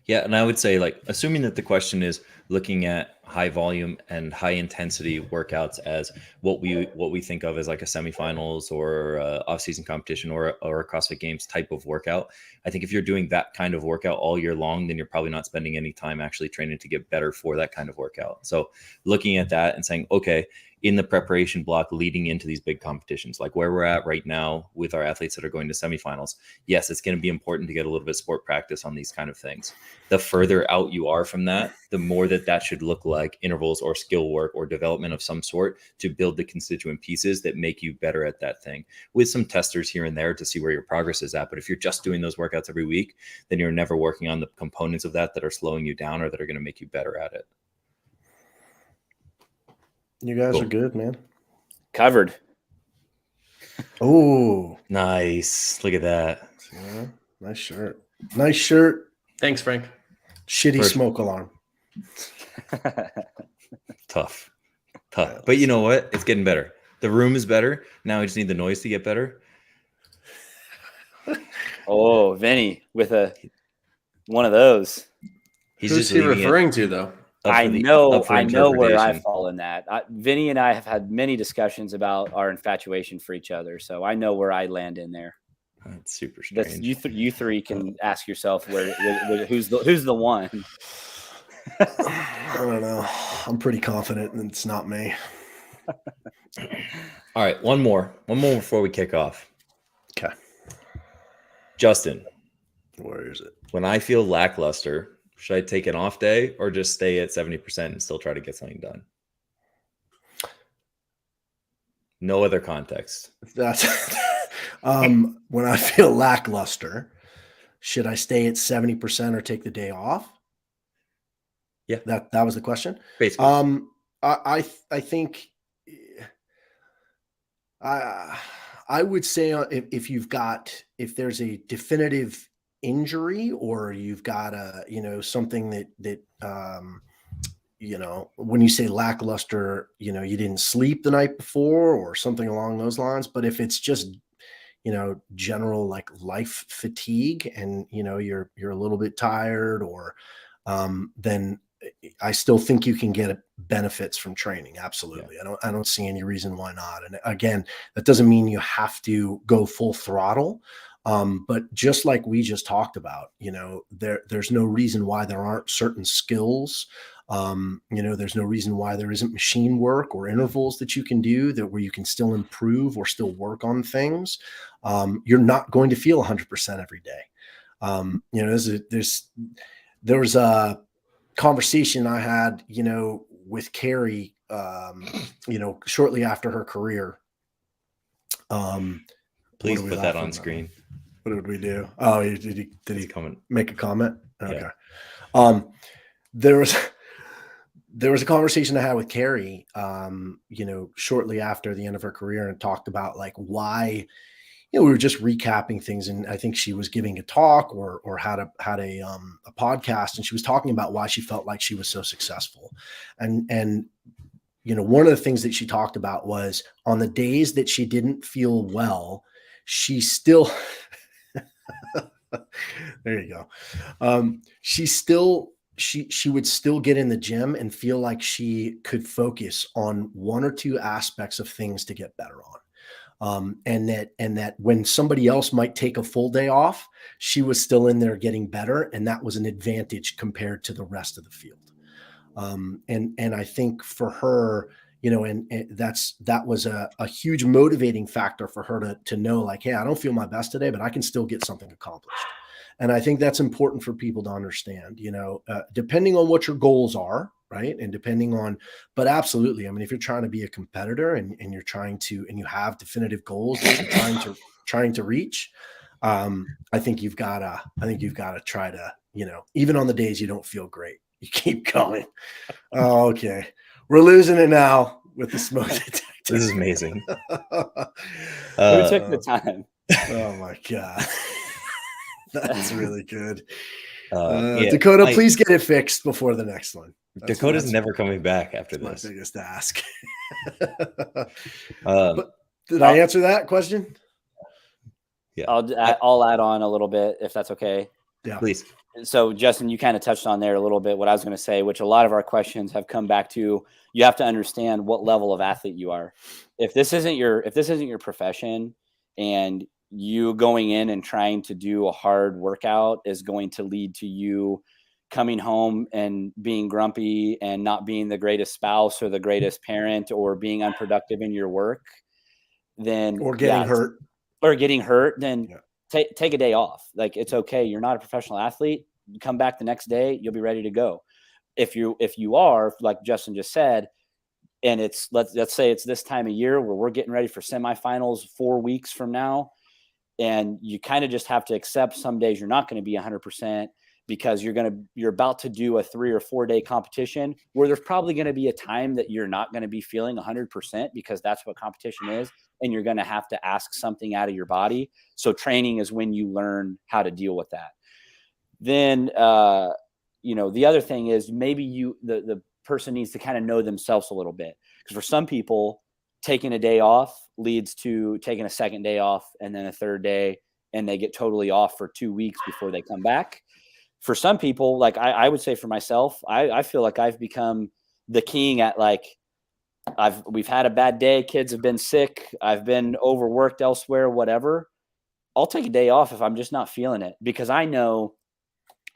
Yeah. And I would say, like, assuming that the question is looking at high volume and high intensity workouts as what we think of as like a semifinals or off-season competition or a CrossFit Games type of workout. I think if you're doing that kind of workout all year long, then you're probably not spending any time actually training to get better for that kind of workout. So looking at that and saying, okay, in the preparation block leading into these big competitions, like where we're at right now with our athletes that are going to semifinals, yes, it's going to be important to get a little bit of sport practice on these kind of things. The further out you are from that, the more that should look like intervals or skill work or development of some sort to build the constituent pieces that make you better at that thing, with some testers here and there to see where your progress is at. But if you're just doing those workouts every week, then you're never working on the components of that are slowing you down or that are going to make you better at it. You guys are good, man. Covered. Oh, nice. Look at that. Yeah, nice shirt. Nice shirt. Thanks, Frank. Shitty smoke alarm. Tough. But you know what? It's getting better. The room is better. Now we just need the noise to get better. Oh, Vinny with one of those. Who's he referring to, though? I know where I fall in that. Vinny and I have had many discussions about our infatuation for each other, so I know where I land in there. That's super strange. You three can ask yourself who's the one. I don't know. I'm pretty confident it's not me. All right, one more before we kick off. Okay, Justin, where is it? When I feel lackluster, should I take an off day or just stay at 70% and still try to get something done? No other context. That's when I feel lackluster, should I stay at 70% or take the day off? Yeah, that was the question. Basically, I think I would say if there's a definitive injury or you've got something that when you say lackluster, you didn't sleep the night before or something along those lines. But if it's just general like life fatigue and you're a little bit tired or then I still think you can get benefits from training. Absolutely. Yeah. I don't see any reason why not. And again, that doesn't mean you have to go full throttle. But just like we just talked about, there's no reason why there aren't certain skills. There's no reason why there isn't machine work or intervals that you can do where you can still improve or still work on things. You're not going to feel 100% every day. There was a conversation I had, with Carrie, shortly after her career. Please put that on screen. What did we do? Oh, did he make a comment? Okay. Yeah. There was a conversation I had with Carrie, shortly after the end of her career, and talked about like why, we were just recapping things, and I think she was giving a talk or had a podcast, and she was talking about why she felt like she was so successful, and one of the things that she talked about was on the days that she didn't feel well, she still there you go. She would still get in the gym and feel like she could focus on one or two aspects of things to get better on. And that when somebody else might take a full day off, she was still in there getting better. And that was an advantage compared to the rest of the field. And I think for her, that was a huge motivating factor for her to know like, hey, I don't feel my best today, but I can still get something accomplished. And I think that's important for people to understand, depending on what your goals are, right? And but absolutely. I mean, if you're trying to be a competitor and you're trying to, and you have definitive goals that you're trying to reach, I think you've got to try to, even on the days you don't feel great, you keep going. Oh, okay. We're losing it now with the smoke detector. This is amazing. Who took the time? Oh my God. That's really good. Yeah, Dakota, please get it fixed before the next one. Dakota's never coming back after this. My biggest ask. But did I answer that question? Yeah. I'll add on a little bit if that's okay. Yeah, please. So Justin, you kind of touched on there a little bit what I was going to say, which a lot of our questions have come back to. You have to understand what level of athlete you are. If this isn't your profession, and you going in and trying to do a hard workout is going to lead to you coming home and being grumpy and not being the greatest spouse or the greatest parent or being unproductive in your work, then getting hurt, then take a day off. Like, it's okay. You're not a professional athlete. You come back the next day, you'll be ready to go. If you are, like Justin just said, and it's let's say it's this time of year where we're getting ready for semifinals 4 weeks from now, and you kind of just have to accept some days you're not going to be 100% because you're about to do a 3 or 4 day competition where there's probably going to be a time that you're not going to be feeling 100% because that's what competition is. And you're going to have to ask something out of your body. So training is when you learn how to deal with that. Then, the other thing is maybe the person needs to kind of know themselves a little bit, because for some people, taking a day off leads to taking a second day off and then a third day, and they get totally off for 2 weeks before they come back. For some people, like I would say for myself, I feel like I've become the king at like, we've had a bad day. Kids have been sick. I've been overworked elsewhere, whatever. I'll take a day off if I'm just not feeling it, because I know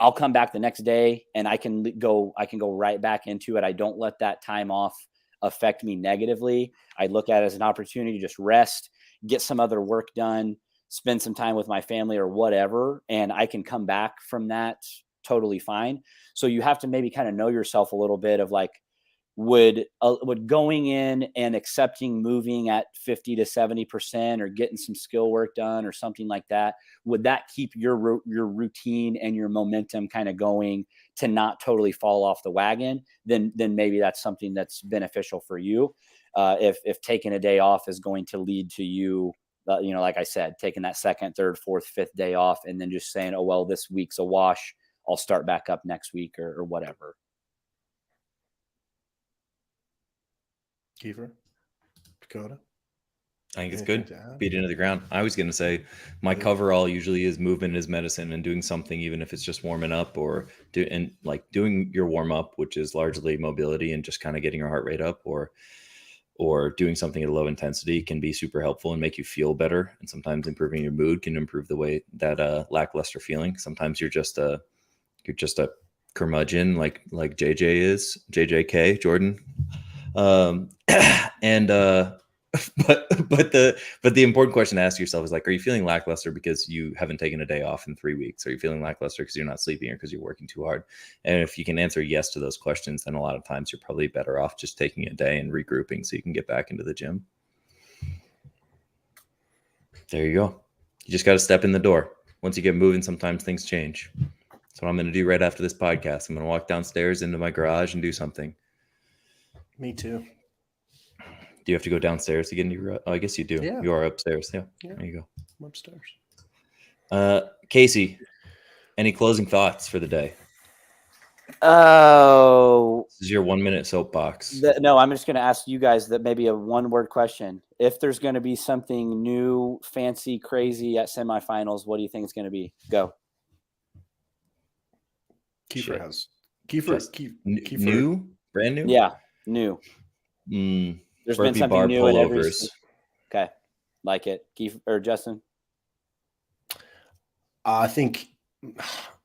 I'll come back the next day and I can go right back into it. I don't let that time off affect me negatively. I look at it as an opportunity to just rest, get some other work done, spend some time with my family or whatever, and I can come back from that totally fine. So you have to maybe kind of know yourself a little bit of like, would going in and accepting moving at 50 to 70% or getting some skill work done or something like that, would that keep your routine and your momentum kind of going to not totally fall off the wagon? Then maybe that's something that's beneficial for you. If taking a day off is going to lead to you, like I said, taking that second, third, fourth, fifth day off and then just saying, oh, well, this week's a wash, I'll start back up next week or whatever. Kiefer, Dakota. I think it's good. Beat into the ground. I was going to say my coverall usually is movement is medicine, and doing something, even if it's just warming up or doing your warm up, which is largely mobility and just kind of getting your heart rate up, or doing something at a low intensity can be super helpful and make you feel better. And sometimes improving your mood can improve the way that lackluster feeling. Sometimes you're just a curmudgeon like JJK Jordan. But the important question to ask yourself is like, are you feeling lackluster because you haven't taken a day off in 3 weeks? Are you feeling lackluster because you're not sleeping or because you're working too hard? And if you can answer yes to those questions, then a lot of times you're probably better off just taking a day and regrouping so you can get back into the gym. There you go. You just got to step in the door. Once you get moving, sometimes things change. That's what I'm going to do right after this podcast. I'm going to walk downstairs into my garage and do something. Me too. Do you have to go downstairs to get into your? Oh, I guess you do. Yeah. You are upstairs. Yeah. There you go. I'm upstairs. Casey, any closing thoughts for the day? Oh, this is your 1 minute soapbox. No, I'm just going to ask you guys that maybe a one-word question. If there's going to be something new, fancy, crazy at semifinals, what do you think it's going to be? Go. Kiefer. New, brand new. Yeah, new. There's been something new in every. Okay, like it, Keith or Justin. I think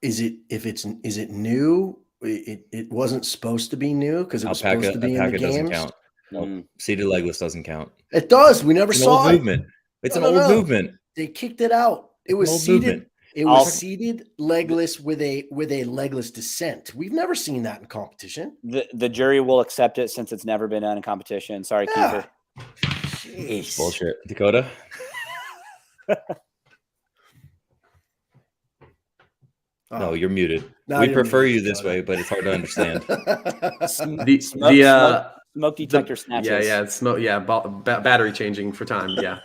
is it new? It wasn't supposed to be new because it was supposed to be in the games. Doesn't count. No, seated legless doesn't count. It does. We never saw it. Movement. It's an old movement. They kicked it out. It was seated. Movement. It was seated legless with a legless descent. We've never seen that in competition. The jury will accept it since it's never been done in competition. Sorry, Kiefer. Jeez. Bullshit. Dakota? No, you're muted. No, we prefer you this way, but it's hard to understand. Smoke detector snatches. Yeah, smoke. Yeah, battery changing for time. Yeah.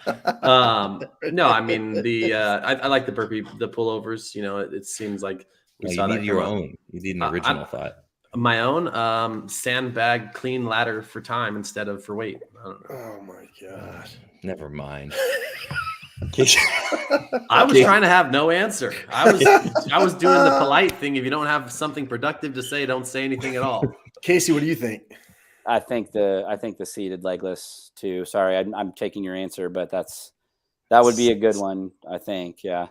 No, I mean I like the burpee, the pullovers. You know, it seems like we saw that. Your own. You need an original thought. My own sandbag clean ladder for time instead of for weight. I don't know. Oh my god. Never mind. I was trying to have no answer. I was doing the polite thing. If you don't have something productive to say, don't say anything at all. Casey, what do you think? I think the seated legless too. Sorry, I'm taking your answer, but that would be a good one. I think, yeah.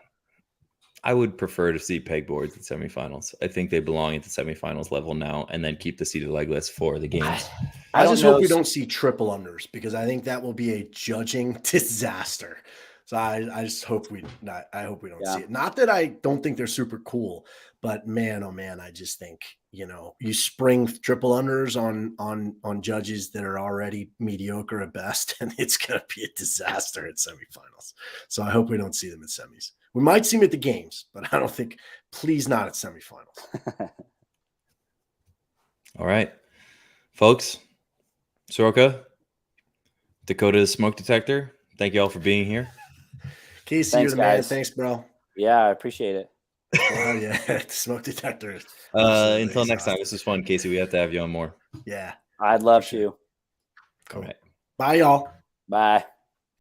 I would prefer to see pegboards at semifinals. I think they belong at the semifinals level now, and then keep the seated legless for the games. I just hope we don't see triple unders, because I think that will be a judging disaster. So I just hope we not. I hope we don't see it. Not that I don't think they're super cool, but man, oh man, I just think, you know, you spring triple unders on judges that are already mediocre at best, and it's gonna be a disaster at semifinals. So I hope we don't see them at semis. We might see them at the games, but I don't think. Please not at semifinals. All right, folks. Soroka, Dakota's smoke detector. Thank you all for being here. Casey, Thanks, you're the man. guys. Thanks, bro. Yeah, I appreciate it. Oh yeah, smoke detector. Until next time, this was fun, Casey. We have to have you on more. Yeah, I'd love to. Cool. All right. Bye, y'all. Bye.